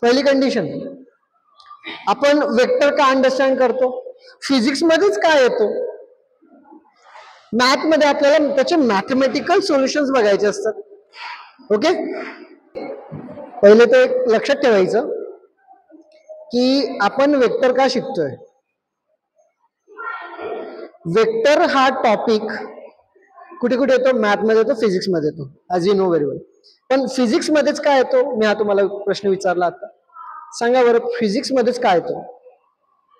पहिली कंडिशन. आपण वेक्टर का अंडरस्टँड करतो? फिजिक्स मध्येच काय येतो, मॅथ मध्ये आपल्याला त्याचे मॅथमॅटिकल सोल्युशन्स बघायचे असतात. ओके, पहिले तर एक लक्षात ठेवायचं की आपण वेक्टर का शिकतोय. वेक्टर हा टॉपिक कुठे कुठे येतो? मॅथ मध्ये येतो, फिजिक्स मध्ये येतो, ॲज यू नो व्हेरी वेल. पण फिजिक्स मध्येच काय येतो? मी हा तुम्हाला प्रश्न विचारला आता, सांगा बरं, फिजिक्स मध्येच काय येतो?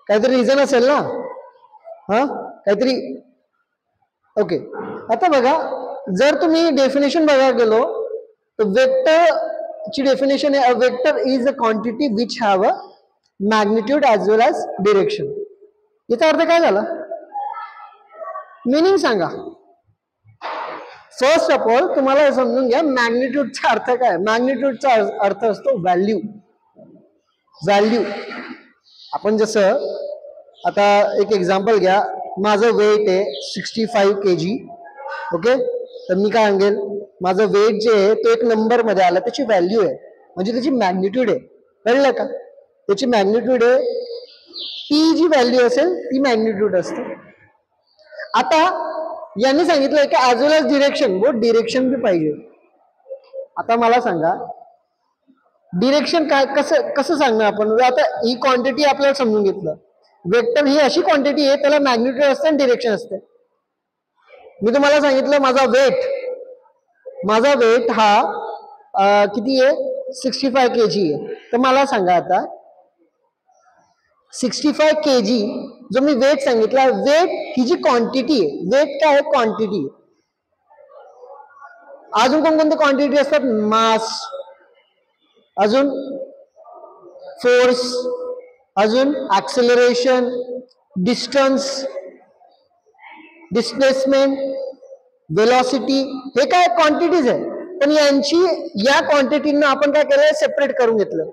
काहीतरी रिझन असेल ना, हा काहीतरी. ओके, आता बघा, जर तुम्ही डेफिनेशन बघायला गेलो तर वेक्टर ची डेफिनेशन आहे, a vector is a quantity which have a magnitude as well as direction. याचा अर्थ काय झाला? मीनिंग सांगा. फर्स्ट ऑफ ऑल तुम्हाला हे समजून घ्या, मॅग्निट्यूडचा अर्थ काय. मॅग्निट्यूडचा अर्थ असतो व्हॅल्यू. व्हॅल्यू आपण जसं आता एक एक्झाम्पल घ्या, माझं वेट आहे 65 kg. ओके, तर मी काय सांगेल, माझं वेट जे आहे तो एक नंबर मध्ये आला, त्याची व्हॅल्यू आहे, म्हणजे त्याची मॅग्निट्यूड आहे. कळलं का? त्याची मॅग्निट्यूड आहे, ती जी व्हॅल्यू असेल ती मॅग्निट्यूड असते. आता यांनी सांगितलंय की ॲज वेल ॲज डिरेक्शन, वो डिरेक्शन बी पाहिजे. आता मला सांगा, डिरेक्शन काय, कसं कसं सांगणार आपण? आता ही क्वांटिटी आपल्याला समजून घेतलं, वेक्टर ही अशी क्वांटिटी आहे, त्याला मॅग्निट्यूड असते आणि डिरेक्शन असते. मी तुम्हाला सांगितलं माझा वेट हा किती आहे? 65 kg आहे. तर मला सांगा आता, 65 kg जो मी वेट सांगितला, वेट ही जी क्वांटिटी आहे, वेट काय आहे? क्वांटिटी. अजून कोणकोणती क्वांटिटी असतात? मास, अजून फोर्स, अजून ऍक्सेलरेशन, डिस्टन्स, डिस्प्लेसमेंट, वेलॉसिटी, हे काय क्वांटिटीज आहे. पण या क्वांटिटींना आपण काय केलं? सेपरेट करून घेतलं.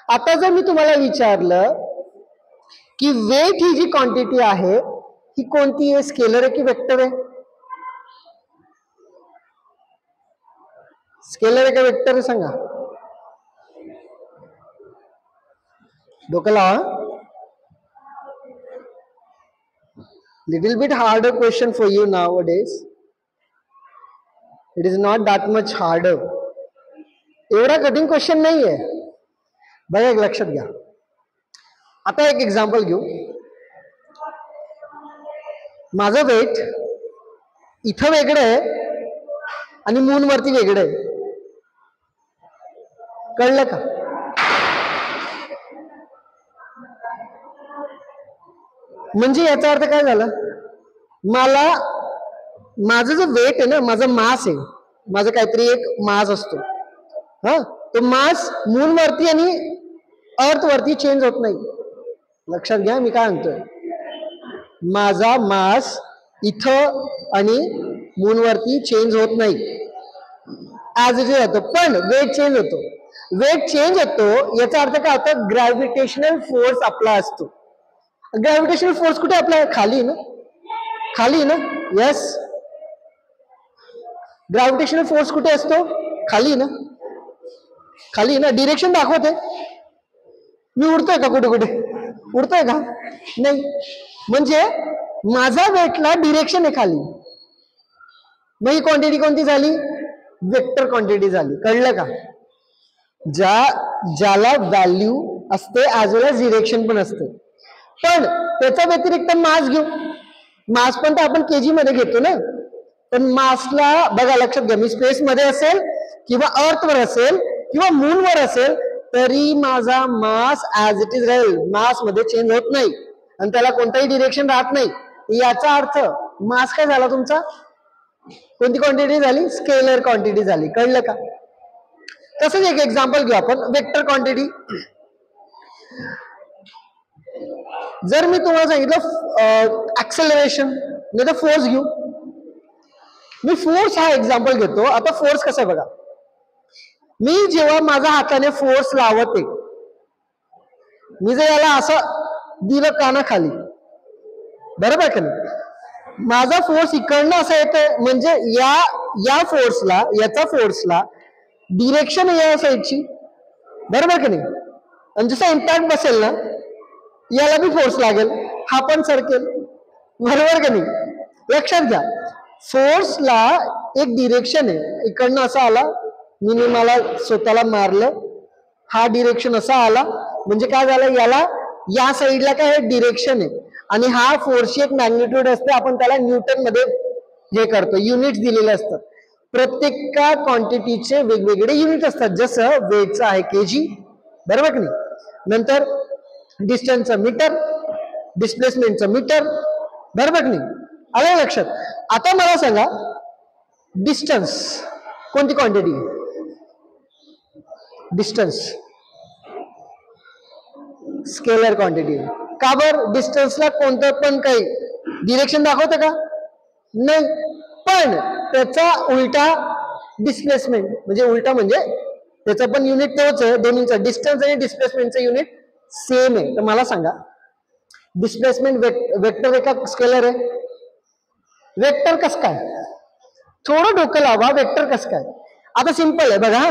आता जर मी तुम्हाला विचारलं की वेट ही जी क्वांटिटी आहे ही कोणती आहे? स्केलर आहे की वेक्टर आहे? स्केलर आहे का वेक्टर आहे? सांगा. डोकं लावा. Little bit harder question for you nowadays. It is not that much harder. एवढा कठीण क्वेश्चन नाहीये. बघा, एक लक्षात घ्या. आता एक एक्झाम्पल घेऊ. माझं वेट इथं वेगळं आहे आणि मून वरती वेगळं आहे. कळलं का? म्हणजे याचा अर्थ काय झाला? माझं जे वेट आहे ना, माझं मास आहे, माझं काहीतरी एक मास असतो, हा, तो मास मून वरती आणि अर्थ वरती चेंज होत नाही. लक्षात घ्या मी काय म्हणतोय. माझा मास इथं आणि मून वरती चेंज होत नाही, ऍज इट इज होतो. पण वेट चेंज होतो. वेट चेंज होतो याचा अर्थ काय होतं? ग्रॅव्हिटेशनल फोर्स आपला असतो. ग्रॅव्हिटेशनल फोर्स कुठे आपला? खाली ना, खाली ना. यस, ग्रॅव्हिटेशनल फोर्स कुठे असतो? खाली ना, खाली ना. डिरेक्शन दाखवते. मी उडतोय का? कुठे कुठे उडतोय का? नाही. म्हणजे माझा वेटला डिरेक्शन आहे खाली. मग ही क्वांटिटी कोणती झाली? वेक्टर क्वांटिटी झाली. कळलं का? ज्याला व्हॅल्यू असते ऍज वेल एज डिरेक्शन पण असते. पण त्याच्या व्यतिरिक्त मास घेऊ. मास पण तर आपण केजी मध्ये घेतो ना. पण मासला बघा, लक्षात घ्या, मी स्पेस मध्ये असेल किंवा अर्थ वर असेल किंवा मून वर असेल तरी माझा मास ऍज इट इज राहील. मास मध्ये चेंज होत नाही आणि त्याला कोणताही डिरेक्शन राहत नाही. याचा अर्थ मास काय झाला तुमचा? कोणती क्वांटिटी झाली? स्केलर क्वांटिटी झाली. कळलं का? तसंच एक एक्झाम्पल घेऊ आपण, वेक्टर क्वांटिटी. जर मी तुम्हाला सांगितलं ऍक्सेलरेशन, नाही तर फोर्स घेऊ. मी फोर्स हा एक्झाम्पल घेतो. आता फोर्स कसं आहे बघा. मी जेव्हा माझ्या हाताने फोर्स लावते, मी जर याला असं दिलं कानाखाली, बरोबर का नाही, माझा फोर्स इकडनं असा येतोय, म्हणजे या फोर्सला, याचा फोर्सला डिरेक्शन या साईडची, बरोबर की नाही? आणि जसा इम्पॅक्ट बसेल ना, याला बी फोर्स लागेल, हा पण सरकेल, बरोबर का नाही? लक्षात घ्या, फोर्सला एक डिरेक्शन आहे. इकडनं असा आला, मी मला स्वतःला मारलं, हा डिरेक्शन असा आला, म्हणजे काय झालं, याला या साईडला काय डिरेक्शन आहे, आणि हा फोर्सची एक मॅग्निट्यूड असते. आपण त्याला न्यूटन मध्ये हे करतो, युनिट्स दिलेले असतात. प्रत्येक क्वांटिटीचे वेगवेगळे युनिट असतात. जसं वेटचं आहे केजी, बरोबर की नाही? नंतर डिस्टन्सचं मीटर, डिस्प्लेसमेंटचं मीटर, बरोबर की नाही? आलं लक्षात? आता मला सांगा, डिस्टन्स कोणती क्वांटिटी? Distance scalar quantity. का बरं? डिस्टन्सला कोणतं पण काही डिरेक्शन दाखवतं का? नाही. पण त्याचा उलटा डिस्प्लेसमेंट, म्हणजे उलटा म्हणजे त्याचं पण युनिट तोच आहे. दोन्हीचं डिस्टन्स आणि डिस्प्लेसमेंटचं युनिट सेम आहे. तर मला सांगा, डिस्प्लेसमेंट वेक्टर आहे का स्केलर आहे? वेक्टर कसं काय? थोडं डोकं लावा, वेक्टर कसं काय? आता सिंपल आहे बघा.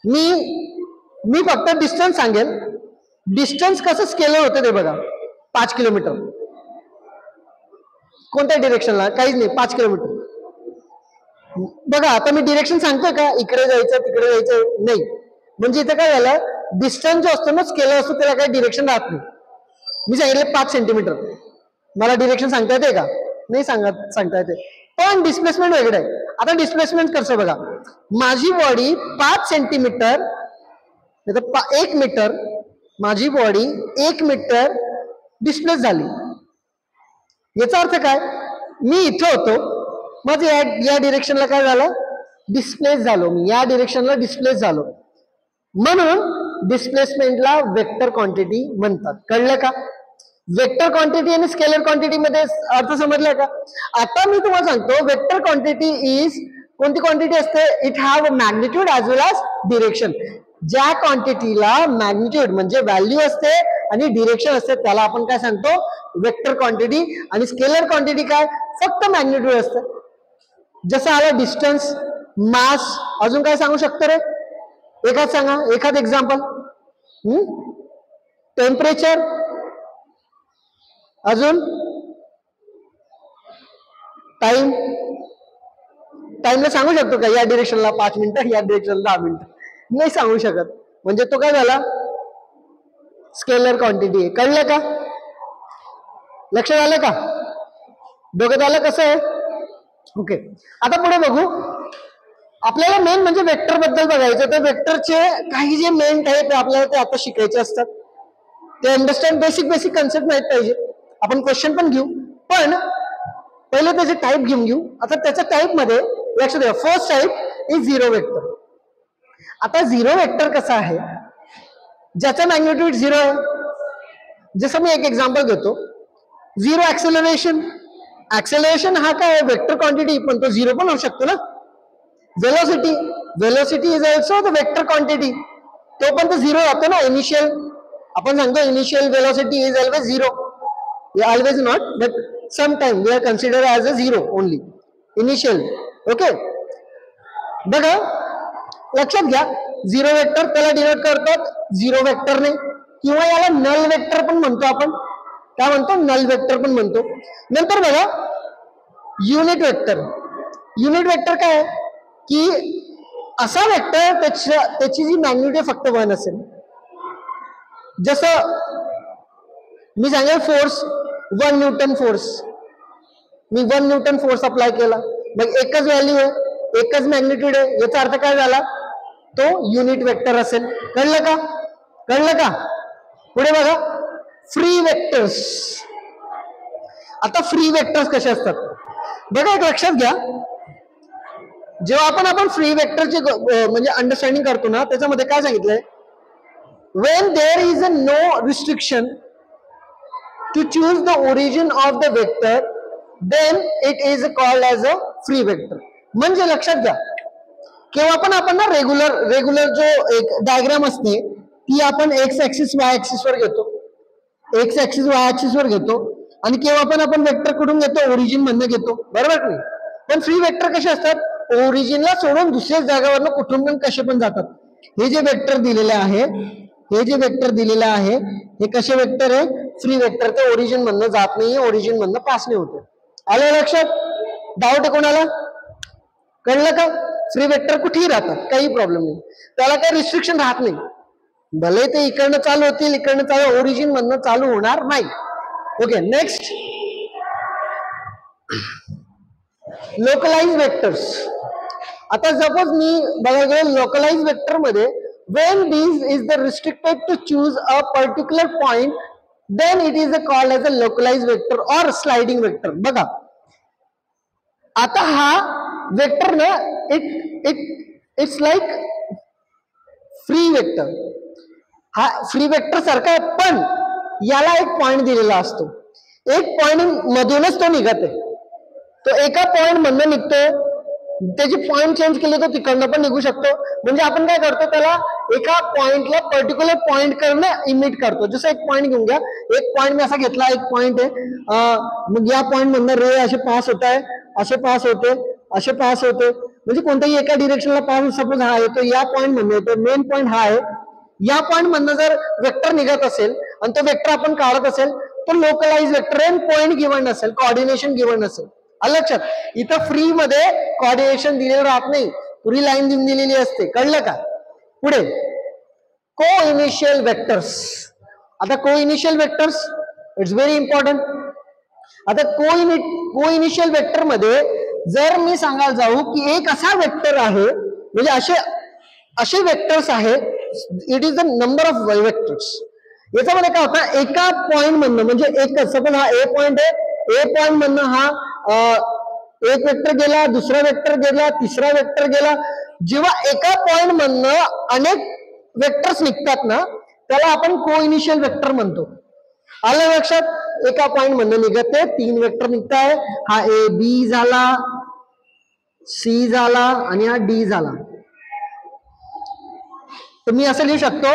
मी फक्त डिस्टन्स सांगेल. डिस्टन्स कसं स्केलर होतं ते बघा. 5 किलोमीटर कोणत्या डिरेक्शनला? काहीच नाही, 5 किलोमीटर. बघा, आता मी डिरेक्शन सांगतोय का इकडे जायचं तिकडे जायचं? नाही. म्हणजे इथं काय झालं, डिस्टन्स जो असतो ना स्केलर असतो, त्याला काही डिरेक्शन राहत नाही. मी सांगितलं 5 सेंटीमीटर, मला डिरेक्शन सांगता येते का? नाही सांगता येते. पण डिस्प्लेसमेंट वेगळं आहे. आता डिस्प्लेसमेंट कसं बघा, माझी बॉडी 5 सेंटीमीटर 1 मीटर, माझी बॉडी 1 मीटर डिस्प्लेस झाली. याचा अर्थ काय? मी इथं होतो, मग या डिरेक्शनला काय झालं, डिस्प्लेस झालो. मी या डिरेक्शनला डिस्प्लेस झालो, म्हणून डिस्प्लेसमेंटला वेक्टर क्वांटिटी म्हणतात. कळलं का? वेक्टर क्वांटिटी आणि स्केलर क्वांटिटी मध्ये अर्थ समजलाय का? आता मी तुम्हाला सांगतो, वेक्टर क्वांटिटी इज कोणती क्वांटिटी असते? It have a magnitude as well as direction. ज्या क्वांटिटीला मॅग्निट्यूड म्हणजे व्हॅल्यू असते आणि डिरेक्शन असते, त्याला आपण काय सांगतो? Vector quantity. आणि स्केलर क्वांटिटी काय? फक्त मॅग्निट्यूड असते. जसं आलं डिस्टन्स, मास, अजून काय सांगू शकतो रे? एखाद सांगा, एखाद एक्झाम्पल. टेम्परेचर, अजून टाइम. टाइमला सांगू शकतो का या डिरेक्शनला 5 मिनिटं, या डिरेक्शनला 10 मिनिटं? नाही सांगू शकत. म्हणजे तो काय झाला? स्केलर क्वांटिटी आहे. कळलं का? लक्षात आलं का? डोक्यात आलं कसं आहे? ओके. आता पुढे बघू. आपल्याला मेन म्हणजे वेक्टर बद्दल बघायचं. तर वेक्टरचे काही जे मेन टाईप आपल्याला ते आता शिकायचे असतात. ते अंडरस्टँड बेसिक कन्सेप्ट माहित पाहिजे. आपण क्वेश्चन पण घेऊ, पण पहिले त्याचे टाईप घेऊ. आता त्याच्या टाईप मध्ये लक्षात द्या, first type is zero vector. आता झिरो वेक्टर कसा आहे? ज्याचा मॅग्निट्यूड 0 आहे. जसं मी एक एक्झाम्पल घेतो, झिरो ऍक्सेलरेशन. ऍक्सेलरेशन हा काय वेक्टर क्वांटिटी, पण तो 0 पण होऊ शकतो ना. Velocity is also the vector quantity. तो पण तो 0 राहतो ना इनिशियल. आपण सांगतो initial velocity is always 0. Always not, but sometime we are consider as a 0 only initial. Okay. बघा, लक्षात घ्या, झिरो वेक्टर त्याला डिनोट करतात झिरो वेक्टरने, किंवा याला नल वेक्टर पण म्हणतो आपण. काय म्हणतो? नल वेक्टर पण म्हणतो. नंतर बघा, युनिट वेक्टर. युनिट वेक्टर काय आहे की असा वेक्टर त्याची जी मॅग्निट्यूड फक्त 1 असेल. जसं मी सांगेल फोर्स 1 न्यूटन फोर्स. मी 1 न्यूटन फोर्स अप्लाय केला, मग एकच व्हॅल्यू आहे, एकच मॅग्निट्यूड आहे. याचा अर्थ काय झाला? तो युनिट वेक्टर असेल. कळलं का? कळलं का? पुढे बघा, फ्री वेक्टर्स. आता फ्री वेक्टर्स कसे असतात बघा, एक लक्षात घ्या. जेव्हा आपण फ्री वेक्टरचे म्हणजे अंडरस्टँडिंग करतो ना, त्याच्यामध्ये काय सांगितलंय? When there is a no restriction to choose the origin of the vector, then it is called as a free vector. म्हणजे लक्षात घ्या, केव्हा पण आपण ना रेग्युलर जो एक डायग्राम असते ती आपण एक्स ऍक्सिस वाय ऍक्सिस वर घेतो, एक्स ऍक्सिस वाय ऍक्सिस वर घेतो, आणि केव्हा पण आपण वेक्टर कुठून घेतो? ओरिजिन मधनं घेतो, बरोबर नाही? पण फ्री वेक्टर कसे असतात? ओरिजिनला सोडून दुसऱ्या जागावरनं कुठून पण कसे पण जातात. हे जे वेक्टर दिलेले आहे, हे जे वेक्टर दिलेले आहे हे कसे वेक्टर आहे? Free vector. ते ओरिजिन मधनं जात नाहीये, ओरिजिन मधनं पास नाही होते. आलं लक्षात? डाऊट आहे कोणाला? कळलं का? फ्री वेक्टर कुठेही राहतात, काही प्रॉब्लेम नाही, त्याला काही रिस्ट्रिक्शन राहत नाही. भले ते इकडनं चालू होतील, इकडनं चालू, ओरिजिन मधनं चालू होणार नाही. Okay, next localise vectors. आता सपोज मी बघायला गेलो लोकलाइज वेक्टर मध्ये, when this is the restricted to choose a particular point, then it is called as a localized vector or sliding vector. बघा आता हा वेक्टर ना, इट्स लाइक फ्री वेक्टर. हा free vector सारखा आहे, पण याला एक पॉइंट दिलेला असतो. एक पॉइंट मधूनच तो निघत आहे. तो एका पॉइंट मधनं निघतो, त्याची पॉइंट चेंज केले तर तिकडनं पण निघू शकतो. म्हणजे आपण काय करतो, त्याला एका पॉइंटला पर्टिक्युलर पॉइंट करणं इमिट करतो. जसं एक पॉइंट घेऊन घ्या, एक पॉइंट मी असा घेतला, एक पॉइंट आहे, मग या पॉइंट मधनं रे असे पास होत आहे, असे पास होते, असे पास होते, म्हणजे कोणत्याही एका डिरेक्शनला पास. सपोज हा येतो, या पॉइंट मधनं येतो, मेन पॉइंट हा आहे, या पॉइंट मधनं जर वेक्टर निघत असेल आणि तो वेक्टर आपण काढत असेल, तो लोकलाइज वेक्टर आहे. पॉइंट गिवन नसेल, कोऑर्डिनेशन गिवन नसेल. लक्षात, इथं फ्री मध्ये कोऑर्डिनेशन दिलेलं राहत नाही, पुरी लाईन दिलेली असते. कळलं का? पुढे को इनिशियल वेक्टर्स. आता को initial vectors it's very important. आता को इनिशियल वेक्टर मध्ये जर मी सांगायला जाऊ की एक असा वेक्टर आहे, म्हणजे असे वेक्टर्स आहे, it is the number of vectors. याच्यामध्ये काय होतं, एका पॉइंट मधनं, म्हणजे एक सपोज हा ए पॉइंट आहे, ए पॉइंट मधनं हा एक वेक्टर गेला, दुसरा वेक्टर गेला, तिसरा वेक्टर गेला. जेव्हा एका पॉइंट मधनं अनेक वेक्टर्स निघतात ना, त्याला आपण को इनिशियल वेक्टर म्हणतो. आलं लक्षात? एका पॉइंट मधनं निघते, 3 वेक्टर निघताय. हा ए बी झाला, सी झाला आणि हा डी झाला. तर मी असं लिहू शकतो,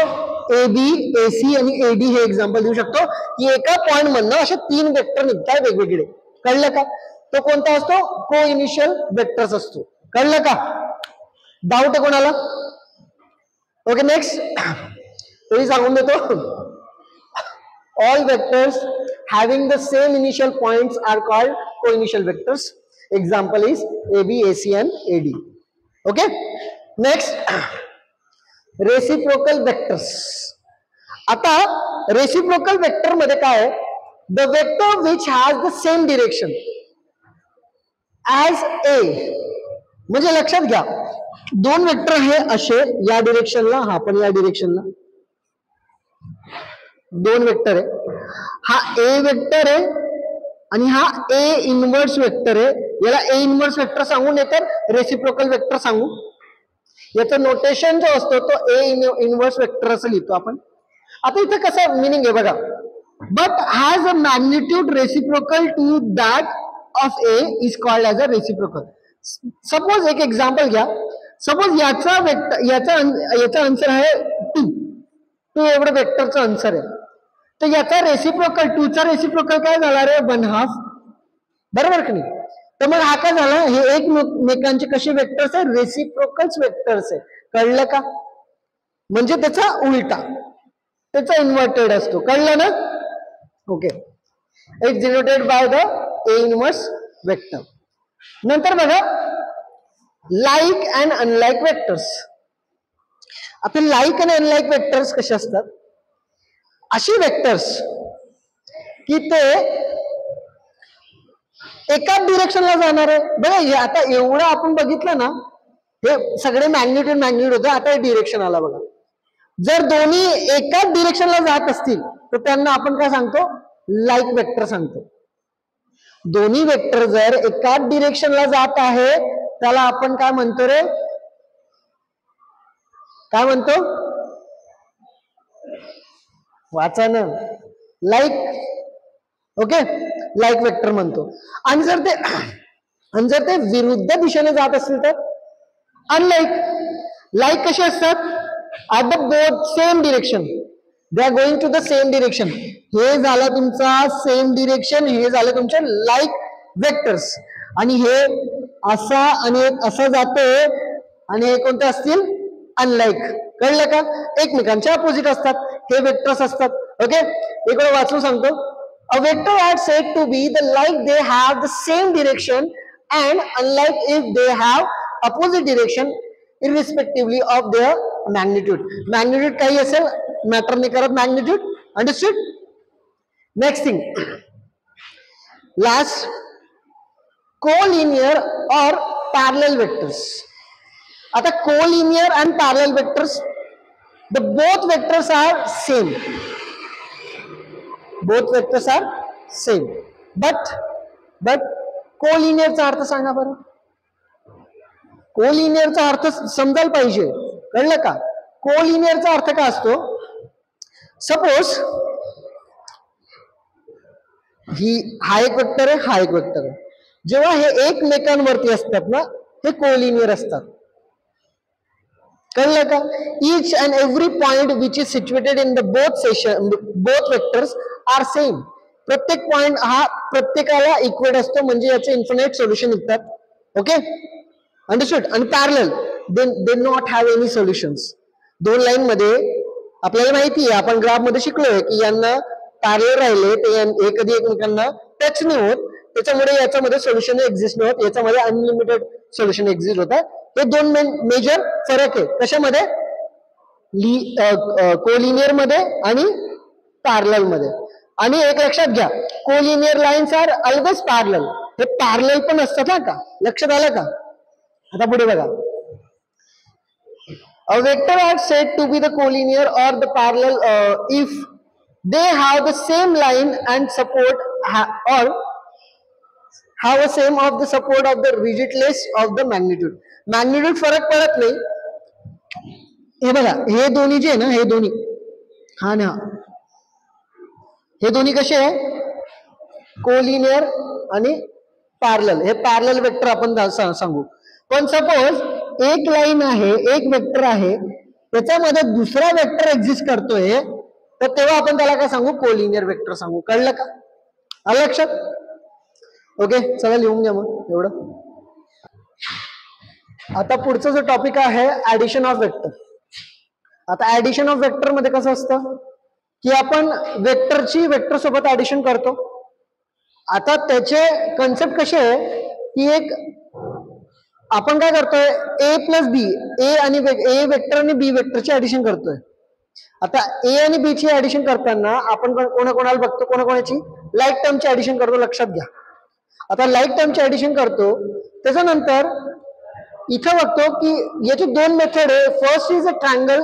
ए बी, ए सी आणि ए डी हे एक्झाम्पल देऊ शकतो की एका पॉइंट मधनं असे 3 वेक्टर निघताय वेगवेगळे. कळलं का? तो कोणता असतो? को इनिशियल वेक्टर्स असतो. कळलं का? डाऊट आहे कोणाला? ओके, नेक्स्ट तरी सांगून देतो. All vectors having the same initial points are called coinitial vectors. Example is A B, A C and A D. Okay, next reciprocal vectors. आता रेसिप्रोकल वेक्टर मध्ये काय आहे? The vector which has the same direction as A. म्हणजे लक्षात घ्या, 2 vector आहे असे, या डिरेक्शनला, हा पण या डिरेक्शनला 2 वेक्टर आहे. हा ए वेक्टर आहे आणि हा ए इनवर्स वेक्टर आहे. याला ए इनवर्स वेक्टर सांगून येतात, रेसिप्रोकल वेक्टर सांगू. याचं नोटेशन जो असतो तो ए इनवर्स वेक्टर असं लिहितो आपण. आता इथे कसं मिनिंग आहे बघा, but has a magnitude reciprocal to that of A is called as a reciprocal. Suppose एक एक्झाम्पल घ्या, सपोज याचा वेक्टर, याचा आन्सर आहे 2 एवढं वेक्टरचं आन्सर आहे. तर याचा रेसिप्रोकल 2 चा रेसिप्रोकल काय झाला रे? 1/2. बरोबर की नाही? तर मग हा काय झाला, हे एकमेकांचे कसे वेक्टर्स आहे? रेसिप्रोकल्स वेक्टर्स आहे. कळलं का? म्हणजे त्याचा उलटा, त्याचा इन्व्हर्टेड असतो. कळलं ना? Okay, it denoted by the A inverse vector. नंतर बघा लाईक अँड अनलाईक वेक्टर्स. आता लाईक आणि अनलाईक वेक्टर्स कसे असतात? अशी वेक्टर्स की ते एकाच डिरेक्शनला जाणार आहे. बघा आता एवढं आपण बघितलं ना, हे सगळे मॅग्निट्यूड होतं. आता डिरेक्शन आला बघा. जर दोन्ही एकाच डिरेक्शनला जात असतील तर त्यांना आपण काय सांगतो? लाईक वेक्टर सांगतो. दोन्ही वेक्टर जर एकाच डिरेक्शनला जात आहे त्याला आपण काय म्हणतो रे? काय म्हणतो? वाचा ना, लाईक. ओके, लाईक वेक्टर म्हणतो. आणि जर ते विरुद्ध दिशेने जात असतील तर अनलाईक. लाईक कसे असतात? At the both same direction, they are going to the same direction. हे झालं तुमचा सेम डिरेक्शन, हे झालं तुमचे लाईक वेक्टर्स. आणि हे असा आणि एक असं जाते, आणि हे कोणते असतील? अनलाईक. कळलं का? एकमेकांच्या अपोजिट असतात, हे वेक्टर्स असतात. ओके, इकडे वाचून सांगतो. A vector are said to be the like they have the same direction and unlike if they have opposite direction irrespectively of their magnitude. Magnitude काही असेल मॅटर नाही करत magnitude. Understood? Next thing, last, collinear or parallel vectors. आता collinear and parallel vectors, the both vectors are same. Both vectors are same, but collinear चा अर्थ सांगा बरं. collinear चा अर्थ समजायला पाहिजे, कळलं का? collinear चा अर्थ काय असतो? सपोज हा एक वेक्टर आहे, हा एक वेक्टर आहे. जेव्हा हे एकमेकांवरती असतात ना, हे कोलिनियर असतात. कळलं का? Each and every point which is situated in the both vectors are same. प्रत्येक पॉइंट हा प्रत्येकाला इक्वेट असतो, म्हणजे याचे इन्फिनाइट सोल्युशन निघतात. Okay, understood. आणि parallel they not have any solutions. दोन लाईन मध्ये आपल्याला माहिती आहे, आपण ग्राफ मध्ये शिकलोय की यांना पॅरलल राहिले ते कधी एकमेकांना टच नाही होत, त्याच्यामुळे याच्यामध्ये सोल्युशन एक्झिस्ट नाही होत, याच्यामध्ये अनलिमिटेड सोल्युशन एक्झिस्ट होतात. हे दोन मेजर फरक आहे कशामध्ये? कोलिनियर मध्ये आणि पॅरलल मध्ये. आणि एक लक्षात घ्या, collinear lines are always parallel. हे पॅरलल पण असतात ना का? लक्षात आलं का? आता पुढे बघा. A vector are said to be the collinear or the parallel if they have the same line and support or have a same of the support of the rigidness of the magnitude. Magnitude फरक पडत नाही. हे बघा, हे दोन्ही जे आहे ना, हे दोन्ही हा ना, हे दोन्ही कसे आहे? कोलिनियर आणि पॅरलल. हे पॅरलल वेक्टर आपण सांगू. पण सपोज एक लाईन आहे, एक वेक्टर आहे, त्याच्यामध्ये दुसरा वेक्टर एक्झिस्ट करतोय, तर तेव्हा आपण त्याला काय सांगू? कोलिनियर वेक्टर सांगू. कळलं का? आलं लक्षात? ओके, चला लिहून घ्या मग एवढं. आता पुढचा जो टॉपिक आहे ऍडिशन ऑफ वेक्टर. आता ऍडिशन ऑफ वेक्टर मध्ये कसं असतं की आपण वेक्टरची वेक्टर सोबत ऍडिशन करतो. आता त्याचे कन्सेप्ट कसे आहे की एक आपण काय करतोय, ए प्लस बी, ए आणि ए वेक्टर आणि बी वेक्टरची ऍडिशन करतोय. आता ए आणि बी ची ऍडिशन करताना आपण कोणाकोणाला बघतो? कोणाकोणाची? लाईक टर्मची ऍडिशन करतो. लक्षात घ्या. आता लाईक टर्मची ऍडिशन करतो, त्याच्यानंतर इथं बघतो की याची दोन मेथड आहे. First is a triangle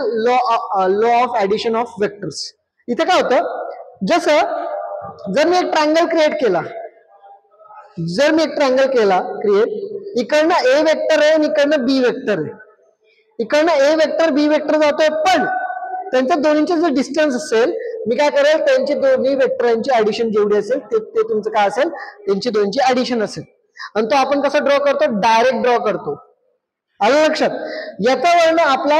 law of addition of vectors. इथे काय होतं, जसं जर मी एक ट्रायंगल क्रिएट केला, क्रिएट, इकडनं ए वेक्टर आहे आणि इकडनं बी वेक्टर आहे. इकडनं ए वेक्टर बी वेक्टर जातोय, पण त्यांच्या दोन्हीचे जे डिस्टन्स असेल, मी काय करेल, त्यांची दोन्ही वेक्टरांची ऍडिशन जेवढी असेल ते तुमचं काय असेल, त्यांची दोनची ऍडिशन असेल. आणि तो आपण कसा ड्रॉ करतो? डायरेक्ट ड्रॉ करतो. आलं लक्षात? याच्यावरनं आपला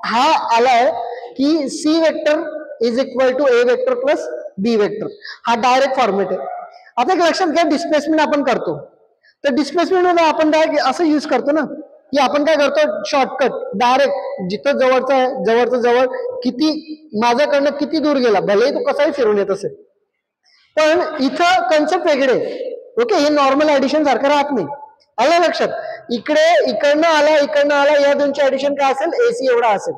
हा आलाय की C vector is equal to A vector plus B vector. हा डायरेक्ट फॉर्मेट आहे. आता एक लक्षात घ्या, डिस्प्लेसमेंट आपण करतो, तर डिस्प्लेसमेंट मध्ये आपण डायरेक्ट असं यूज करतो ना की आपण काय करतो? शॉर्टकट डायरेक्ट जिथं जवळचं आहे, जवळचं जवळ, किती माझ्याकडनं किती दूर गेला, भले तो कसाही फिरून येत असेल. पण इथं कन्सेप्ट वेगळे. ओके, हे नॉर्मल ऍडिशन सारखं राहत नाही. आलं लक्षात? इकडनं आला, या दोनची ऍडिशन काय असेल? एसी एवढा असेल,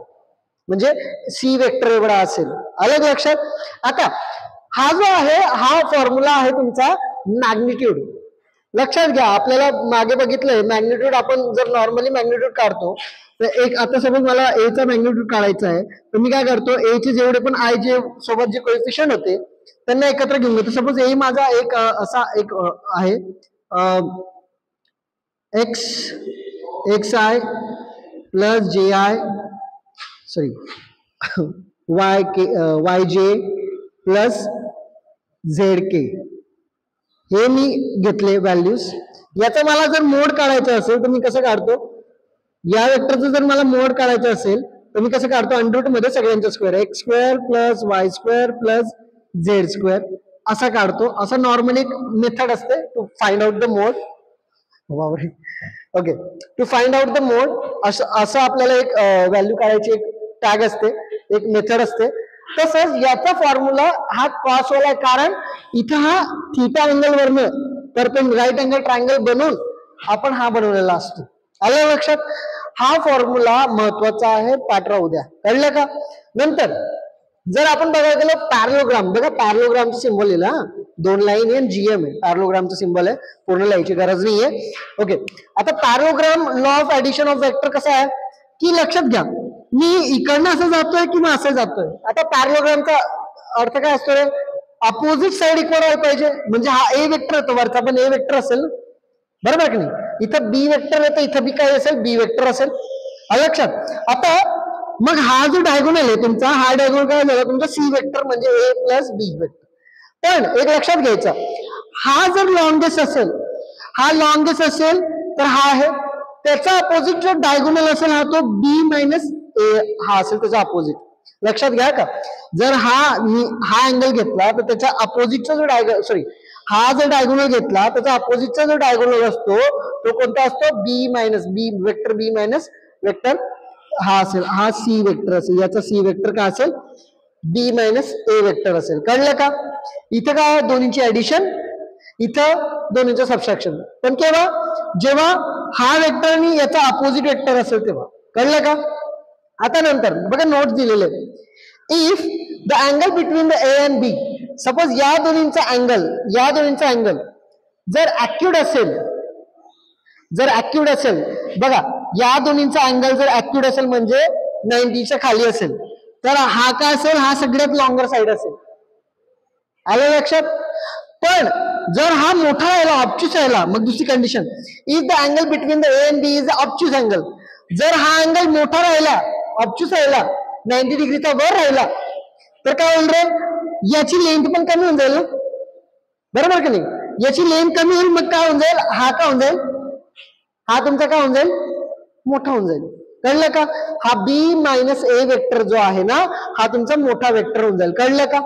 म्हणजे सी वेक्टर एवढा असेल. आलं लक्षात? आता हा जो आहे, हा फॉर्म्युला आहे तुमचा मॅग्निट्यूड. लक्षात घ्या, आपल्याला मागे बघितलंय मॅग्निट्यूड. आपण जर नॉर्मली मॅग्निट्यूड काढतो, तर एक आता सपोज मला ए चा मॅग्निट्यूड काढायचा आहे, तर मी काय करतो? ए चे जेवढे पण आय जे सोबत जे कोएफिशियंट होते त्यांना एकत्र घेऊन घेतो. सपोज ए माझा एक असा एक आहे एक्स आय प्लस जे आय वाय जे प्लस झेड के, हे मी घेतले व्हॅल्यूज. याचा मला जर मोड काढायचं असेल तर मी कसं काढतो? या वेक्टरचं जर मला मोड काढायचं असेल तर मी कसं काढतो? अंडर मध्ये सगळ्यांचा square, X square plus Y square plus Z square असा काढतो. असं नॉर्मली एक मेथड असते to find out the mode. Okay, to find out the mode असं आपल्याला एक व्हॅल्यू काढायची, एक टॅग असते, एक मेथड असते. तसंच याचा फॉर्म्युला हा क्रॉसवाला आहे, कारण इथं हा थिटा अँगल वरनं तर राईट अँगल ट्रायंगल बनवून आपण हा बनवलेला असतो. आलं लक्षात? हा फॉर्म्युला महत्वाचा आहे, पाठ राहू द्या. कळलं का? नंतर जर आपण बघायला गेलो पॅरलोग्राम, बघा पॅरलोग्रामचं सिम्बॉल लिहिला, 2 लाईन आहे, जीएम आहे, पॅरलोग्रामचं सिम्बॉल आहे, पूर्ण लिहायची गरज नाहीये. ओके, आता parallelogram law of addition of vector कसा आहे की लक्षात घ्या, मी इकडनं असं जातोय किंवा असं जातोय. आता पॅरलोग्रामचा अर्थ काय असतो रे? अपोजिट साइड इक्वल व्हायला पाहिजे. म्हणजे हा ए वेक्टर येतो वरचा, पण ए वेक्टर असेल ना, बरोबर की नाही? इथं बी वेक्टर येतं, इथं बी काय असेल? बी वेक्टर असेल. लक्षात? आता मग हा जो डायगोनल आहे तुमचा, हा डायगोनल काय झाला तुमचा? सी वेक्टर, म्हणजे ए प्लस बी वेक्टर. पण एक लक्षात घ्यायचं, हा जर लॉंगेस्ट असेल, हा लॉंगेस्ट असेल तर हा आहे, त्याचा अपोजिट जो डायगोनल असेल हा तो बी मायनस ए हा असेल त्याचा अपोजिट. लक्षात घ्या का? जर हा अँगल घेतला तर त्याच्या अपोजिटचा जो हा जर डायगोनल घेतला त्याचा अपोजिटचा जो डायगोनल असतो तो कोणता असतो? बी मायनस बी वेक्टर, बी मायनस वेक्टर हा असेल, हा सी वेक्टर असेल, याचा सी वेक्टर काय असेल? बी मायनस ए वेक्टर असेल. कळलं का? इथं काय? दोन्हीची ऍडिशन, इथं दोन्हीचं सबट्रॅक्शन. पण केव्हा? जेव्हा हा वेक्टर आणि याचा अपोजिट वेक्टर असेल तेव्हा. कळलं का? आता नंतर बघा नोट्स दिलेले, if the angle between the A and B, suppose या दोन्हींचा अँगल जर ऍक्युड असेल, बघा या दोन्हींचा अँगल जर ऍक्युड असेल म्हणजे 90च्या खाली असेल, तर हा काय असेल? हा सगळ्यात लॉंगर साइड असेल. आलं लक्षात? पण जर हा मोठा राहिला, ऑब्च्युस राहिला, मग दुसरी condition, if the angle between the A and B is obtuse angle, जर हा अँगल मोठा राहिला, ऑब्च्युस राहिला, 90 डिग्रीचा वर राहिला, तर काय होईल रे? याची लेंथ पण कमी होऊन जाईल ना, बरोबर की नाही? याची लेंथ कमी होईल, मग काय होऊन जाईल? हा काय होऊन जाईल? हा तुमचा काय होऊन जाईल? मोठा होऊन जाईल. कळलं का? हा बी मायनस ए वेक्टर जो आहे ना, हा तुमचा मोठा वेक्टर होऊन जाईल. कळलं का?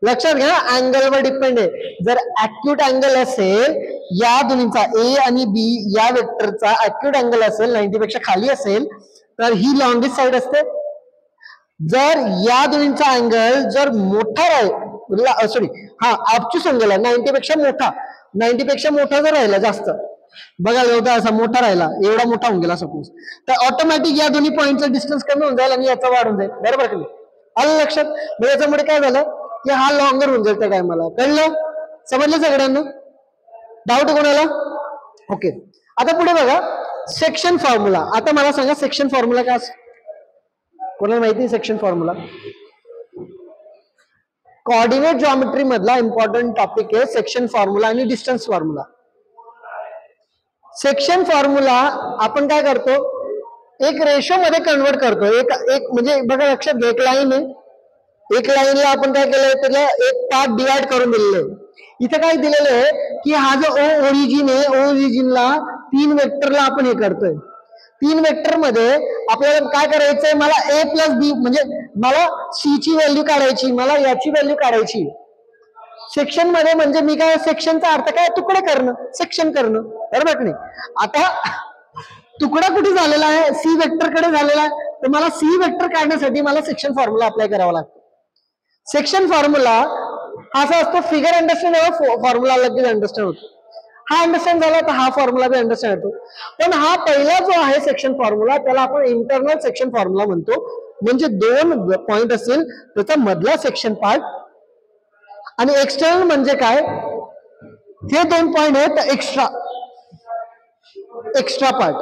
लक्षात घ्या, अँगलवर डिपेंड आहे. जर ऍक्यूट अँगल असेल, या दोन्हीचा ए आणि बी या वेक्टरचा ऍक्यूट अँगल असेल, 90 पेक्षा खाली असेल, तर ही लॉंगेस्ट साइड असते. जर या दोन्हीचा अँगल जर मोठा ऑब्च्युस अँगल आहे, 90 पेक्षा मोठा जर राहिला जास्त, बघा एवढा असा मोठा राहिला, एवढा मोठा होऊन गेला सपोज, तर ऑटोमॅटिक या दोन्ही पॉईंटचा डिस्टन्स कमी होऊन जाईल आणि याचा वाढून जाईल. बरोबर की नाही? आलं लक्षात? मग याच्यामुळे काय झालं की हा लॉंगर होऊन जाईल त्या टायमाला. कळलं? समजलं सगळ्यांना? डाऊट कोणाला? ओके, आता पुढे बघा सेक्शन फॉर्म्युला. आता मला सांगा सेक्शन फॉर्म्युला काय असतो? कोणाला माहिती सेक्शन फॉर्म्युला? कोऑर्डिनेट जॉमेट्री मधला इम्पॉर्टंट टॉपिक आहे सेक्शन फॉर्म्युला आणि डिस्टन्स फॉर्म्युला. सेक्शन फॉर्म्युला आपण काय करतो? एक रेशो मध्ये कन्वर्ट करतो. एक म्हणजे बघा लक्षात घ्या, एक लाईन आहे, एक लाईनला आपण काय केलंय, त्याला एक पार्ट डिवाइड करून दिलेलं आहे. इथे काय दिलेलं आहे की हा जो ओ ओरिजिन आहे, ओ ओरिजिनला 3 वेक्टरला आपण हे करतोय. 3 वेक्टर मध्ये आपल्याला काय करायचंय? मला ए प्लस बी, म्हणजे मला सी ची व्हॅल्यू काढायची, मला याची व्हॅल्यू काढायची. सेक्शन मध्ये म्हणजे मी काय, सेक्शनचा अर्थ काय? तुकडे करणं, सेक्शन करणं, बरोबर नाही? आता तुकडा कुठे झालेला आहे? सी वेक्टर कडे झालेला आहे, तर मला सी वेक्टर काढण्यासाठी मला सेक्शन फॉर्म्युला अप्लाय करावा लागतो. सेक्शन फॉर्म्युला हा असा असतो, फिगर अंडरस्टँड फॉर्म्युला लगेच अंडरस्टँड होतो. हा अंडरस्टँड झाला तर हा फॉर्म्युला बी अंडरस्टँड होतो. पण हा पहिला जो आहे सेक्शन फॉर्म्युला, त्याला आपण इंटरनल सेक्शन फॉर्म्युला म्हणतो. म्हणजे 2 पॉइंट असतील त्याचा मधला सेक्शन पार्ट, आणि एक्सटर्नल म्हणजे काय? हे 2 पॉइंट आहेत एक्स्ट्रा पार्ट.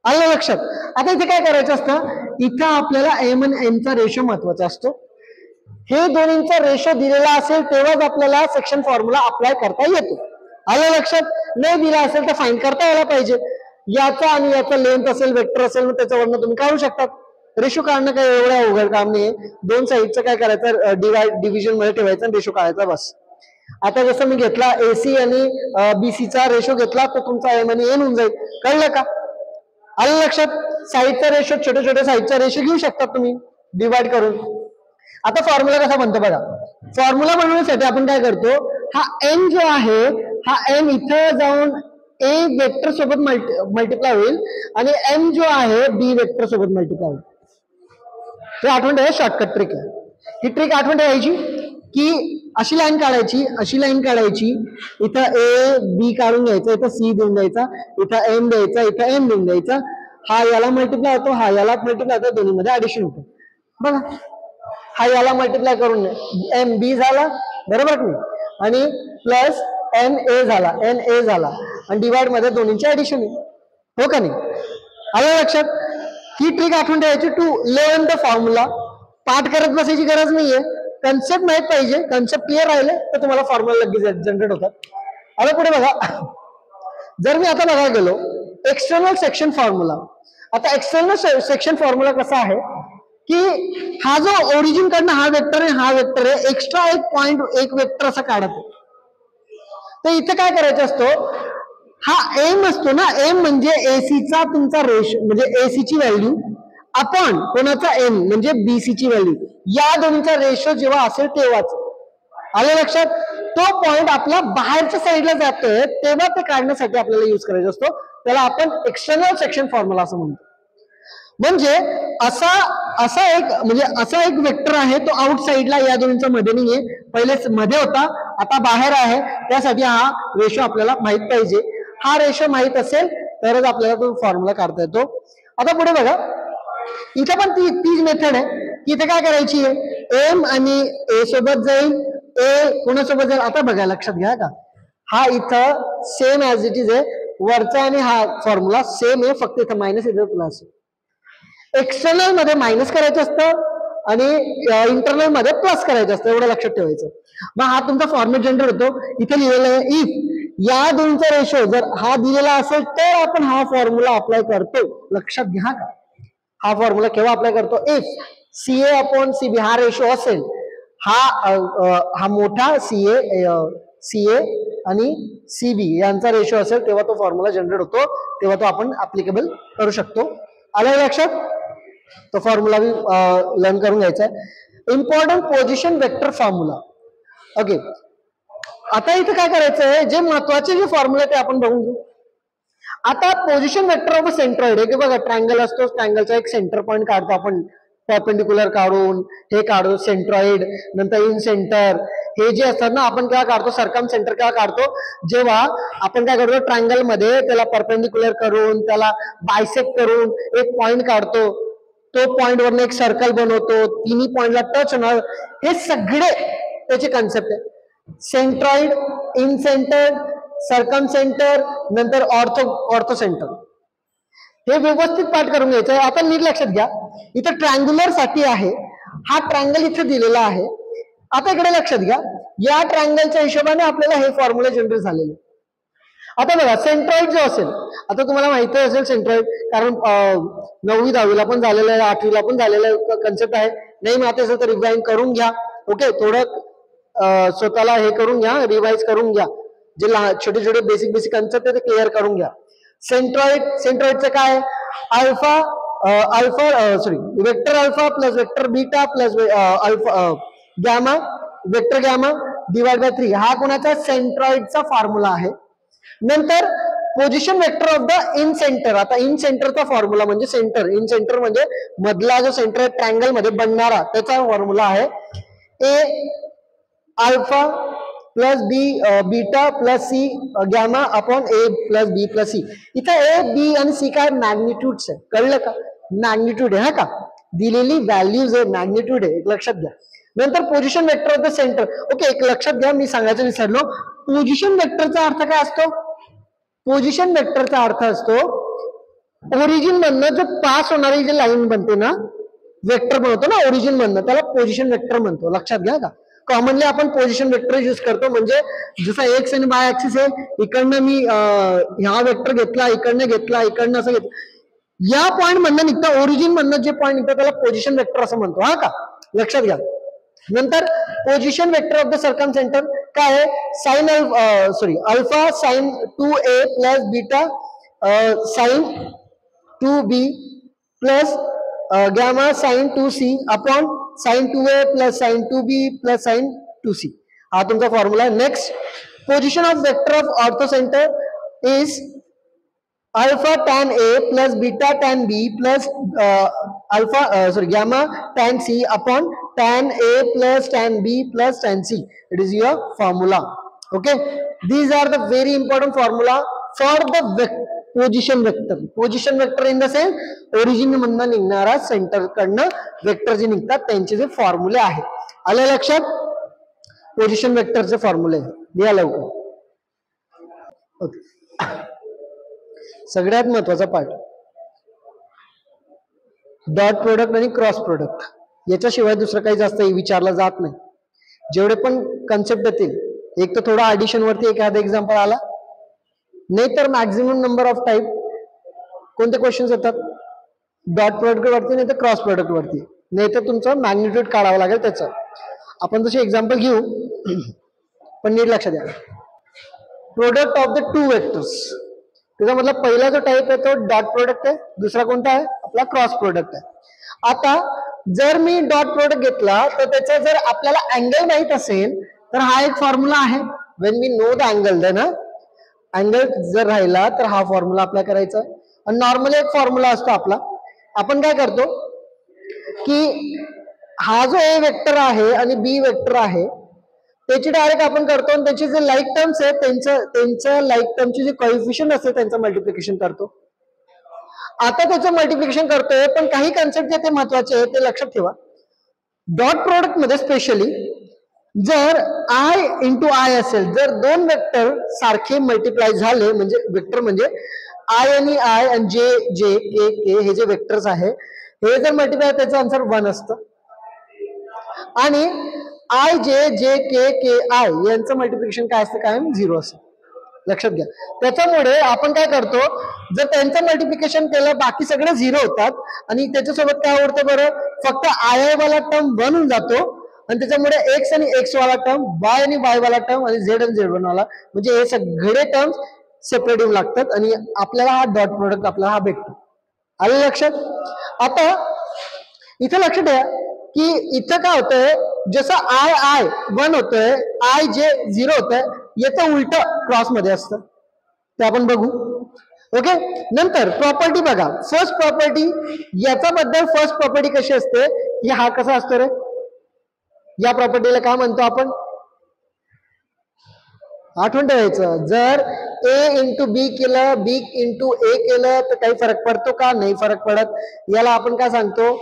आलं लक्षात? आता इथे काय करायचं असतं? इथं आपल्याला एम आणि एनचा रेशो महत्वाचा असतो. हे दोन्हींचा रेशो दिलेला असेल तेव्हाच आपल्याला सेक्शन फॉर्म्युला अप्लाय करता येतो. आलं लक्षात? नाही दिला असेल तर फाईंड करता यायला पाहिजे. याचा आणि याचा लेंथ असेल, वेक्टर असेल, मग त्याच्यावरनं तुम्ही काढू शकतात. रेशो काढणं काय एवढं अवघड काम नाही. 2 साईडचं काय करायचं? डिव्हिजन मध्ये ठेवायचं आणि रेशो काढायचा, बस. आता जसं मी घेतला एसी आणि बीसीचा रेशो घेतला, तो तुमचा एम आणि एन होऊन जाईल. कळलं का? आलं लक्षात? साईडचा रेशो, छोटे छोटे साईडचा रेशो घेऊ शकता तुम्ही डिवाइड करून. आता फॉर्म्युला कसा बनतो बघा. फॉर्म्युला बनवण्यासाठी आपण काय करतो? हा एन जो आहे, हा एन इथं जाऊन ए वेक्टर सोबत मल्टिप्लाय होईल आणि एम जो आहे बी वेक्टर सोबत मल्टिप्लाय होईल. हे आठवण ठेवा, शॉर्टकट ट्रिक आहे. ही ट्रिक आठवण ठेवायची की अशी लाईन काढायची, इथं ए बी काढून घ्यायचं, इथं सी देऊन द्यायचा, इथं एम द्यायचा, इथं एम देऊन द्यायचा, हा याला मल्टिप्लाय होतो, हा याला मल्टिप्लाय होतो, दोन्हीमध्ये ऍडिशन होतं. बघा, हा याला मल्टिप्लाय करून एम बी झाला, बरोबर की नाही, आणि प्लस एन ए झाला, आणि डिवाइड मध्ये दोन्हीचे ऍडिशन आहे, हो का नाही? आलं लक्षात? ही ट्रिक आठवण ठेवायची टू लर्न द फॉर्म्युला. पाठ करत बसायची गरज नाहीये, कन्सेप्ट माहित पाहिजे. कन्सेप्ट क्लिअर राहिले तर तुम्हाला फॉर्म्युला लगेच जनरेट होतात. आता पुढे बघा, जर मी आता बघायला गेलो एक्सटर्नल सेक्शन फॉर्म्युला. आता एक्सटर्नल सेक्शन फॉर्म्युला कसा आहे की हा जो ओरिजिन कडनं हा वेक्टर आहे, एक्स्ट्रा एक पॉइंट एक वेक्टर असा काढत. तर इथे काय करायचं असतो, हा एम असतो ना, एम म्हणजे एसीचा तुमचा रेशो, म्हणजे एसी ची व्हॅल्यू अपॉन कोणाचा एम म्हणजे बीसी ची व्हॅल्यू, या दोन्हीचा रेशो जेव्हा असेल तेव्हाच. आलं लक्षात? तो पॉइंट आपला बाहेरच्या साईडला जातोय तेव्हा ते काढण्यासाठी आपल्याला यूज करायचा असतो. त्याला आपण एक्सटर्नल सेक्शन फॉर्म्युला असं म्हणतो. म्हणजे असा एक वेक्टर आहे, तो आउट साईडला या दोन्हीच्या मध्ये नाहीये, पहिले मध्ये होता, आता बाहेर आहे. त्यासाठी हा रेशो आपल्याला माहित पाहिजे. हा रेशो माहित असेल तरच आपल्याला तो फॉर्म्युला काढता येतो. आता पुढे बघा, इथे पण तीच मेथड आहे. इथे काय करायची आहे, एम आणि ए सोबत जाईल, ए कोणासोबत जाईल. आता बघा, लक्षात घ्या का, हा इथं सेम ऍज इट इज आहे, वरचा आणि हा फॉर्म्युला सेम आहे, फक्त इथं मायनस इथं प्लस. एक्सटर्नल मध्ये मायनस करायचं असतं आणि इंटरनल मध्ये प्लस करायचं असतं, एवढं लक्षात ठेवायचं. मग हा तुमचा फॉर्मॅट जनरेट होतो. इथे लिहिलेलं आहे इफ या दोनचा रेशो जर हा दिलेला असेल तर आपण हा फॉर्म्युला अप्लाय करतो. लक्षात घ्या का, हा फॉर्म्युला केव्हा अप्लाय करतो, इफ सीए अपॉन सीबी हा रेशो असेल, हा मोठा सीए आणि सीबी यांचा रेशो असेल तेव्हा तो फॉर्म्युला जनरेट होतो, तेव्हा तो आपण ऍप्लिकेबल करू शकतो. आलं लक्षात? तो फॉर्म्युला बी लर्न करून घ्यायचा आहे. Important position vector formula. Okay, आता इथे काय करायचंय, जे महत्वाचे जे फॉर्म्युला ते आपण बघून घेऊ. आता position vector of a centroid आहे की बघा, ट्रायंगल असतो, ट्रायंगलचा एक सेंटर पॉईंट काढतो आपण, परपेंडिक्युलर काढून हे काढू सेंट्रॉइड, नंतर इन सेंटर, हे जे असतात ना, आपण केव्हा काढतो, सरकम सेंटर केव्हा काढतो, जेव्हा आपण काय करतो, ट्रायंगल मध्ये त्याला परपेंडिक्युलर करून त्याला बायसेक्ट करून एक पॉइंट काढतो, तो पॉइंट वरनं एक सर्कल बनवतो, तिन्ही पॉइंटला टच होणार. हे सगळे त्याचे कन्सेप्ट आहे. सेंट्रॉइड, इन सेंटर, सरकम सेंटर, नंतर ऑर्थो सेंटर, हे व्यवस्थित पाठ करून घ्यायचं. आता नीट लक्षात घ्या, इथं ट्रायंग्युलर साठी आहे, हा ट्रायंगल इथे दिलेला आहे. आता इकडे लक्षात घ्या, या ट्रायंगलच्या हिशोबाने आपल्याला हे फॉर्म्युला जनरेट झालेले. आता बघा, सेंट्रॉइड जो असेल, आता तुम्हाला माहिती असेल सेंट्रॉइड, कारण 9वी 10वीला पण झालेलं आहे, 8वीला पण झालेलं आहे, कन्सेप्ट आहे. नाही माहिती असेल तर रिवाइज करून घ्या. ओके, थोडं स्वतःला हे करून घ्या, रिवाइज करून घ्या, जे छोटे छोटे बेसिक कन्सेप्ट आहे ते क्लिअर करून घ्या. सेंट्रॉइडचं काय, vector alpha plus vector beta plus gamma, vector gamma divide by 3, हा कोणाचा सेंट्रॉइडचा फॉर्म्युला आहे. नंतर position vector of the in centre. आता इन सेंटरचा फॉर्म्युला म्हणजे सेंटर, इन सेंटर म्हणजे मधला जो सेंटर आहे ट्रायंगल मध्ये बनणारा, त्याचा फॉर्म्युला आहे A alpha plus B beta plus C gamma upon A plus B plus C. इथं ए बी आणि सी काय मॅग्निट्यूड्स आहे, कळलं का, मॅग्निट्यूड आहे, हा का दिलेली व्हॅल्यूज आहे, मॅग्निट्यूड आहे, एक लक्षात घ्या. नंतर position vector of the centre. Okay, एक लक्षात घ्या, मी सांगायचं विसरलो, पोझिशन वेक्टरचा अर्थ काय असतो, पोझिशन वेक्टरचा अर्थ असतो ओरिजिन मधनं जो पास होणारी जी लाईन बनते ना, वेक्टर बनवतो ना ओरिजिन मधनं, त्याला पोझिशन वेक्टर म्हणतो. लक्षात घ्या का, कॉमनली आपण पोझिशन वेक्टर यूज करतो, म्हणजे जसा एक्स आणि वाय ऍक्सिस आहे, इकडनं मी ह्या वेक्टर घेतला, इकडनं घेतला, इकडनं असं घेतलं, या पॉईंट मधनं निघतं, ओरिजिन मधनं जे पॉईंट निघतं त्याला पोझिशन वेक्टर असं म्हणतो, हा का, लक्षात घ्या. नंतर position vector of the circumcentre काय आहे, sine alpha sine 2a plus beta sine 2b plus gamma sine 2c upon sine 2a plus sine 2b plus sine 2c, हा तुमचा फॉर्म्युला आहे. Next, position of vector of orthocentre is alpha tan A plus beta tan B plus gamma tan c upon tan a plus tan b plus tan c. It is your formula. Okay, these are the very important formula for the position vector. Position vector in the sense origin मधनं निघणारा centre कडनं vector जे निघतात त्यांचे जे फॉर्म्युले आहेत. आले लक्षात? पोझिशन वेक्टरचे फॉर्म्युले लिहा लवकर. ओके, सगळ्यात महत्वाचा पार्ट डॉट प्रोडक्ट आणि क्रॉस प्रोडक्ट. याच्याशिवाय दुसरं काही जास्त विचारलं जात नाही. जेवढे पण कन्सेप्ट येतील, एक तर थोडा ऍडिशन वरती एखादा एक्झाम्पल आला, नाही तर मॅक्झिमम नंबर ऑफ टाईप कोणते क्वेश्चन्स येतात डॉट प्रोडक्ट वरती, नाही तर क्रॉस प्रोडक्ट वरती, नाही तर तुमचं मॅग्निट्यूड काढावं लागेल त्याचं. आपण तसे एक्झाम्पल घेऊ, पण नीट लक्षात द्या. Product of the two vectors, त्याचा मतलब पहिला जो टाइप आहे तो डॉट प्रोडक्ट आहे, दुसरा कोणता आहे आपला क्रॉस प्रोडक्ट आहे. आता जर मी डॉट प्रोडक्ट घेतला तर त्याचा जर आपल्याला अँगल माहित असेल तर हा एक फॉर्म्युला आहे. वेन मी know the angle then angle जर राहिला तर हा फॉर्म्युला अप्लाय करायचा. आणि नॉर्मली एक फॉर्म्युला असतो आपला. आपण काय करतो की हा जो ए वेक्टर आहे आणि बी वेक्टर आहे त्याची डायरेक्ट आपण करतो आणि त्याचे जे लाईक टर्म्स आहेत त्यांच्या लाईक टर्मचे जे कोएफिशियंट असते त्यांचं मल्टिप्लिकेशन करतो. आता त्याचं मल्टिप्लिकेशन करतोय, पण काही कन्सेप्ट जे ते महत्वाचे आहे ते लक्षात ठेवा. डॉट प्रोडक्ट मध्ये स्पेशली जर आय इंटू आय असेल, जर दोन वेक्टर सारखे मल्टिप्लाय झाले, म्हणजे वेक्टर म्हणजे आय आणि जे जे के के हे जे वेक्टर्स आहे हे जर मल्टिप्लाय, त्याचं आन्सर 1 असतं. आणि आय जे जे के के आय यांचं मल्टिप्लिकेशन काय असतं, कायम 0 असतं. लक्षात घ्या. त्याच्यामुळे आपण काय करतो, जर त्यांचं मल्टिप्लिकेशन केलं बाकी सगळे 0 होतात आणि त्याच्यासोबत काय उरतं बरं, फक्त आय वाला टर्म 1 होऊन जातो आणि त्याच्यामुळे एक्स आणि एक्स वाला टर्म, वाय आणि वाय वाला टर्म आणि झेड आणि झेड वाला, म्हणजे हे सगळे टर्म्स सेपरेट येऊन लागतात आणि आपल्याला हा डॉट प्रोडक्ट आपल्याला हा भेटतो. आलं लक्षात? आता इथं लक्षात द्या की इथं काय होतंय, जसं आय आय 1 होतोय, आय जे 0 होतंय, याचं उलट क्रॉस मध्ये असतं, ते आपण बघू. ओके, नंतर प्रॉपर्टी बघा. फर्स्ट प्रॉपर्टी, याच्याबद्दल फर्स्ट प्रॉपर्टी कशी असते की हा कसा असतो रे, या प्रॉपर्टीला काय म्हणतो आपण, आठवण ठेवायचं. जर ए इंटू बी केलं, बी इंटू ए केलं तर काही फरक पडतो का, नाही फरक पडत. याला आपण काय सांगतो,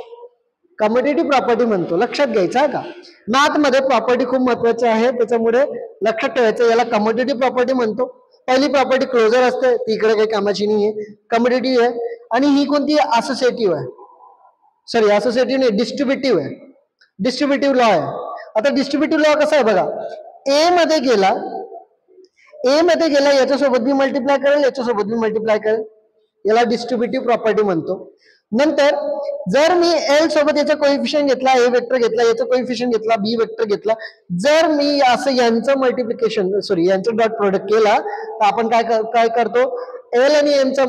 कम्युटेटिव्ह प्रॉपर्टी म्हणतो. लक्षात घ्यायचं का, मॅथ मध्ये प्रॉपर्टी खूप महत्वाची आहे, त्याच्यामुळे लक्षात ठेवायचं. याला कम्युटेटिव्ह प्रॉपर्टी म्हणतो. पहिली प्रॉपर्टी क्लोजर असते, ती इकडे काही कामाची नाहीये, कम्युटेटिव्ह आहे. आणि ही कोणती असोसिएटिव्ह आहे, सॉरी असोसिएटिव्ह नाही, डिस्ट्रीब्युटिव्ह आहे. डिस्ट्रीब्युटिव्ह लॉ आहे. आता डिस्ट्रीब्युटिव्ह लॉ कसा आहे बघा, ए मध्ये गेला याच्यासोबत मी मल्टिप्लाय करेल, याच्यासोबत मी मल्टिप्लाय करेल, याला डिस्ट्रीब्युटिव्ह प्रॉपर्टी म्हणतो. नंतर जर मी एल सोबत याचा कोएफिशियंट घेतला, ए वेक्टर घेतला, याचा कोएफिशियंट घेतला, बी वेक्टर घेतला, जर मी असं यांचं मल्टिप्लिकेशन यांचं डॉट प्रोडक्ट केला तर आपण काय करतो, एल आणि एम चा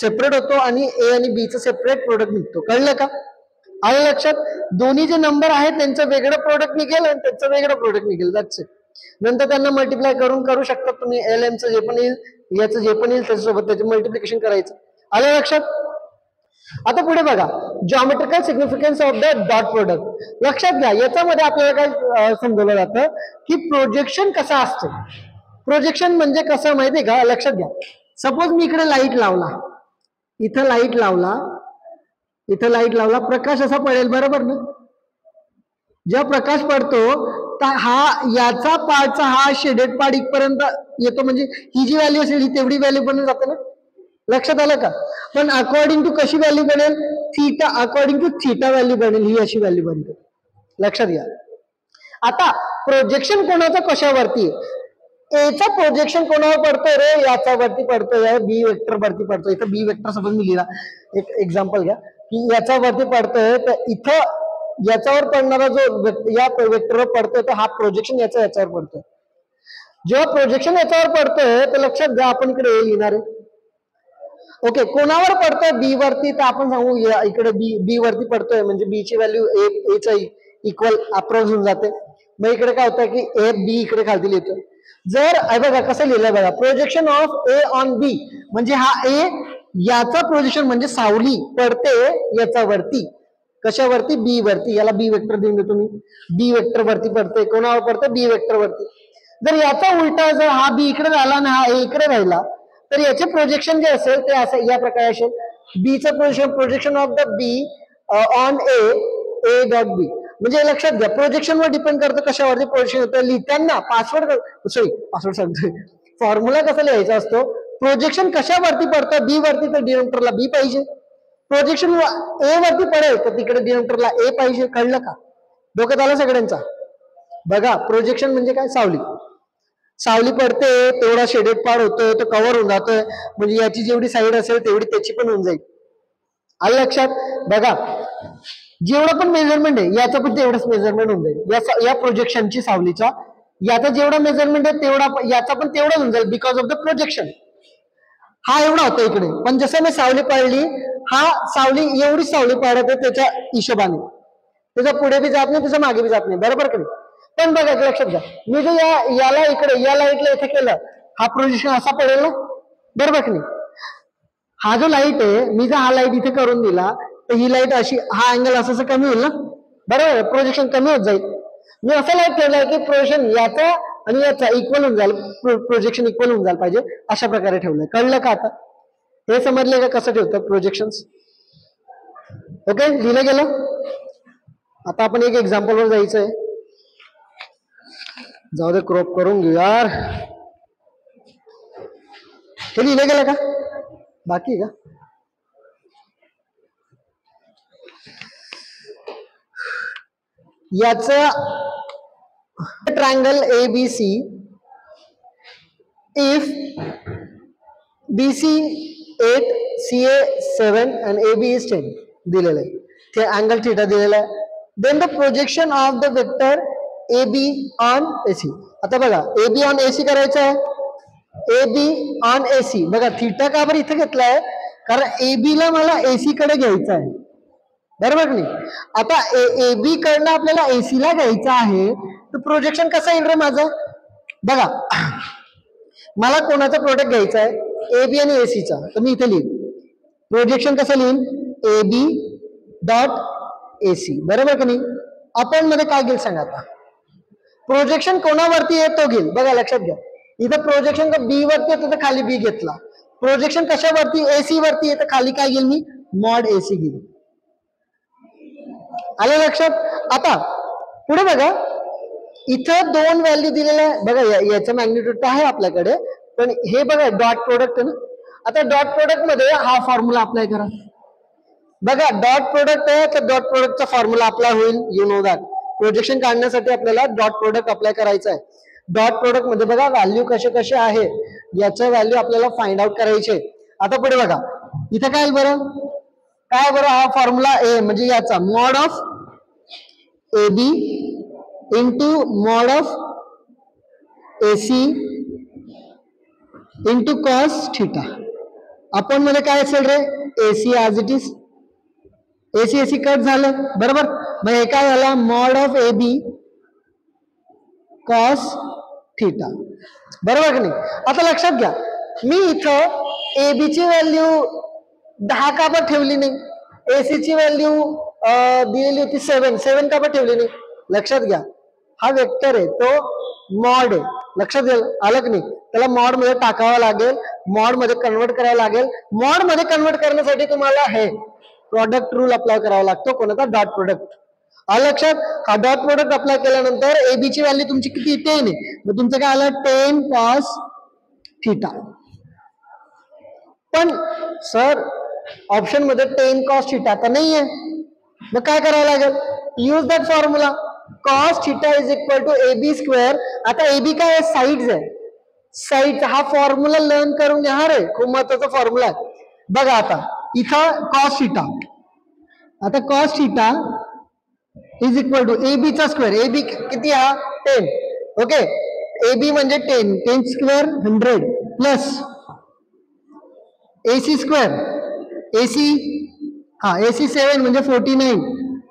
सेपरेट होतो आणि ए आणि बी चं सेपरेट प्रोडक्ट निघतो. कळलं का? आलं लक्षात? दोन्ही जे नंबर आहेत त्यांचं वेगळं प्रोडक्ट निघेल आणि त्यांचं वेगळं प्रोडक्ट निघेल. That's it. नंतर त्यांना मल्टिप्लाय करू शकतात तुम्ही. एल एमचं जे पण येईल, याचं जे पण येईल त्याच्यासोबत त्याचं मल्टिप्लिकेशन करायचं. आलं लक्षात? आता पुढे बघा, geometrical significance of the dot product. लक्षात घ्या, याच्यामध्ये आपल्याला काय समजवलं जातं की प्रोजेक्शन कसा असतो. प्रोजेक्शन म्हणजे कसं माहितीये का, लक्षात घ्या. सपोज मी इकडे लाईट लावला, इथं लाईट लावला, प्रकाश असा पडेल, बरोबर ना. जेव्हा प्रकाश पडतो तर हा याचा पार्टचा हा शेडेड पार्ट इथपर्यंत येतो, म्हणजे ही जी व्हॅल्यू असेल ही तेवढी व्हॅल्यू बनून जाते ना. लक्षात आलं का? पण अकॉर्डिंग टू कशी व्हॅल्यू बनेल, theta, according to theta value बनेल, ही अशी व्हॅल्यू बनते. लक्षात घ्या. आता प्रोजेक्शन कोणाचं कशावरती, एचा प्रोजेक्शन कोणावर पडतोय रे, याचा वरती पडतोय, बी वेक्टर वरती पडतोय. इथं बी वेक्टर सोबत मी लिहिला, एक एक्झाम्पल घ्या की याचा वरती पडतोय, तर इथं याच्यावर पडणारा जो या वेक्टरवर पडतोय तर हा प्रोजेक्शन याच्यावर पडतोय. जेव्हा प्रोजेक्शन याच्यावर पडतोय तर लक्षात घ्या आपण इकडे ए लिहिणार आहे. ओके, कोणावर पडतोय, बी वरती, तर आपण सांगू इकडे बी वरती पडतोय, म्हणजे बी ची व्हॅल्यू ए च्या इक्वल अप्रोच होऊन जाते. मग इकडे काय होतं की ए बी इकडे खाली लिहितो. जर बघा कसं लिहिलंय बघा, प्रोजेक्शन ऑफ ए ऑन बी, म्हणजे हा ए याचा प्रोजेक्शन म्हणजे सावली पडते याच्यावरती, कशावरती? बी वरती. याला बी वेक्टर देऊन देतो मी. बी वेक्टर वरती पडते. कोणावर पडते? बी वेक्टर वरती. जर याचा उलटा, जर हा बी इकडे झाला आणि हा ए इकडे राहिला, तर याचे प्रोजेक्शन जे असेल ते असं या प्रकारे असेल. बीचं projection of the B on A dot B. म्हणजे लक्षात घ्या, प्रोजेक्शनवर डिपेंड करतं कशावरती प्रोजेक्शन होतं. लिहिताना पासवर्ड सांगतोय, फॉर्म्युला कसा लिहायचा असतो? प्रोजेक्शन कशावरती पडतं? बी वरती, तर डिनोमिनेटरला बी पाहिजे. प्रोजेक्शन ए वरती पडेल तर तिकडे डिनोमिनेटरला ए पाहिजे. कळलं का? डोक्यात आलं सगळ्यांचा? बघा, प्रोजेक्शन म्हणजे काय? सावली. सावली पडते, तेवढा शेडेड पार्ट होतोय, तो कव्हर होऊन जातोय, म्हणजे याची जेवढी साईड असेल तेवढी त्याची पण होऊन जाईल. आलं लक्षात? बघा, जेवढं पण मेजरमेंट आहे याचं पण तेवढंच मेजरमेंट होऊन जाईल. या प्रोजेक्शनची सावलीचा याचा जेवढा मेजरमेंट आहे तेवढा याचा पण तेवढा होऊन जाईल, बिकॉज ऑफ द प्रोजेक्शन. हा एवढा होता इकडे, पण जसं मी सावली पाळली, हा सावली एवढी सावली पाडत आहे त्याच्या हिशोबाने, त्याच्या पुढे बी जात नाही, त्याच्या मागे बी जात नाही. बरोबर का नाही? पण बघा, लक्षात घ्या, मी जर याला इकडे, या लाईटला इथे केलं, हा प्रोजेक्शन असा पडेल ना. बरोबर की नाही? हा जो लाईट आहे, मी जर हा लाईट इथे करून दिला तर ही लाईट अशी, हा अँगल असं कमी होईल ना. बरोबर, प्रोजेक्शन कमी होत जाईल. मी असं लाईट ठेवलंय की प्रोजेक्शन याचा आणि याचा इक्वल होऊन जाईल, प्रोजेक्शन इक्वल होऊन जायला पाहिजे, अशा प्रकारे ठेवलंय. कळलं का आता? हे समजले का कसं ठेवतं प्रोजेक्शन? ओके, लिहिलं गेलं. आता आपण एक एक्झाम्पल वर जायचंय. जाऊ दे, क्रॉप करून घेऊ यार. हे लिहिलं गेलं का? बाकी का? याचं triangle ABC, if BC 8, CA 7 and AB is 10 दिलेलं आहे, ते अँगल थिटा दिलेला आहे. Then the projection of the vector AB on AC. आता बघा, AB ऑन AC करायचं आहे, AB ऑन AC. बघा, थिटा का बरं इथे घेतलाय? कारण AB ला मला AC कडे घ्यायचं आहे. बरोबर नाही? आता AB कडनं आपल्याला AC ला घ्यायचं आहे, तर प्रोजेक्शन कसं येईल रे माझं? बघा, मला कोणाचा प्रोडक्ट घ्यायचा आहे? AB आणि AC चा. तर मी इथे लिहीन प्रोजेक्शन कसं लिहीन? AB dot AC. बरोबर का नाही? आपण मध्ये काय घेईल सांगा आता? प्रोजेक्शन कोणावरती आहे तो घेईल. बघा, लक्षात घ्या, इथं प्रोजेक्शन का बी वरती आहे तर खाली बी घेतला. प्रोजेक्शन कशावरती? AC वरती आहे तर खाली काय घेईल मी? मॉड AC घेईल. आलं लक्षात? आता पुढे बघा, इथं दोन व्हॅल्यू दिलेल्या आहे. बघा, याचं मॅग्निट्यूड तर आहे आपल्याकडे, पण हे बघा डॉट प्रोडक्ट आहे ना. आता डॉट प्रोडक्ट मध्ये हा फॉर्म्युला अप्लाय करा. बघा, डॉट प्रोडक्ट आहे तर डॉट प्रोडक्टचा फॉर्म्युला अप्लाय होईल. You know that. प्रोजेक्शन काढण्यासाठी आपल्याला डॉट प्रोडक्ट अप्लाय करायचं आहे. डॉट प्रोडक्ट मध्ये बघा व्हॅल्यू कसे कसे आहे, याचं व्हॅल्यू आपल्याला फाइंड आउट करायचे. आता पुढे बघा, इथं काय बरं? काय बरं? हा फॉर्म्युला ए म्हणजे याचा mod of AB into mod of AC into cos theta. आपण मध्ये काय असेल रे? AC as it is. AC cut झालं. बरोबर, मग हे काय झालं? Mod of AB cos theta. बरोबर की नाही? आता लक्षात घ्या, मी इथं AB ची व्हॅल्यू 10 का पण ठेवली नाही, AC ची व्हॅल्यू दिलेली होती 7 का पण ठेवली नाही. लक्षात घ्या, हा वेक्टर आहे, तो मॉड आहे. लक्षात आलं की नाही? त्याला मॉड मध्ये टाकावं लागेल, मॉड मध्ये कन्वर्ट करावं लागेल. मॉड मध्ये कन्वर्ट करण्यासाठी तुम्हाला हे प्रॉडक्ट रूल अप्लाय करावा लागतो. कोणाचा? Dot product. आलं लक्षात? हा डॉट प्रोडक्ट अप्लाय केल्यानंतर AB ची व्हॅल्यू तुमची किती? 10 आहे. मग तुमचं काय आलं? 10 कॉस थिटा. पण सर, ऑप्शन मध्ये 10 कॉस थिटा तर नाहीये, मग काय करावं लागेल? Use that formula. Cos theta is equal to AB square. आता AB काय आहे? साईड्स आहे. साईड हा फॉर्म्युला लर्न करून घ्या रे, खूप महत्वाचा फॉर्म्युला आहे. बघा, आता इथं कॉस थिटा, आता cos theta is equal to AB चा स्क्वेअर. AB किती? हा 10. ओके, AB म्हणजे 10 square 100 plus AC square, AC हा AC 7 म्हणजे 49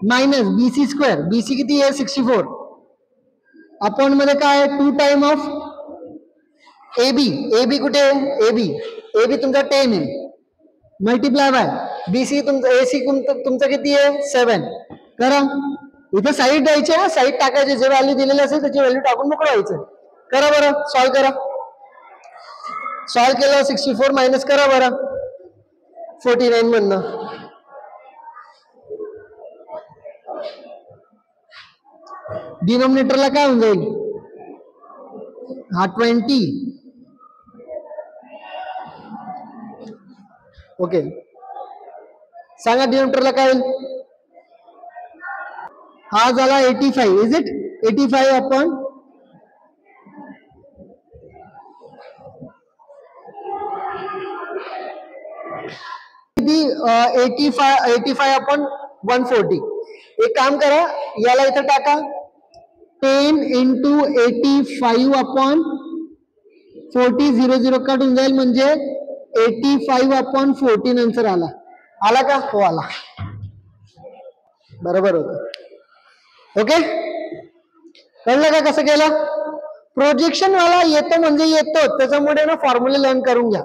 मायनस BC स्क्वेअर. BC किती आहे? 64. आपण मध्ये काय? 2 टाइम ऑफ AB. AB कुठे आहे? AB तुमचा 10 आहे. मल्टिप्लाय बाय बीसी तुमचं एसी तुमचं किती आहे 7 करा. इथं साईड द्यायची आहे, साईड टाकायची, जे व्हॅल्यू दिलेली असेल त्याची व्हॅल्यू टाकून मोकळं व्हायचं. करा बरं, सॉल्व करा. सॉल्व केलं 64 मायनस करा बरं 49 मधनं. डिनॉमिनेटरला काय होऊन जाईल हा 20. ओके सांगा डिनॉमिनेटरला काय होईल. हा झाला 85. इज इट 85 अपॉन किती 85 अपॉन 140. एक काम करा याला इथं टाका 10 इंटू 85 अपॉन 40 0 कट होऊन जाईल म्हणजे 85 अपॉन 40 आन्सर आला. आला का हो आला बरोबर होत. ओके कळलं का कसं केलं. प्रोजेक्शन वाला येतो म्हणजे येतो त्याच्यामुळे ना फॉर्म्युला लर्न करून घ्या.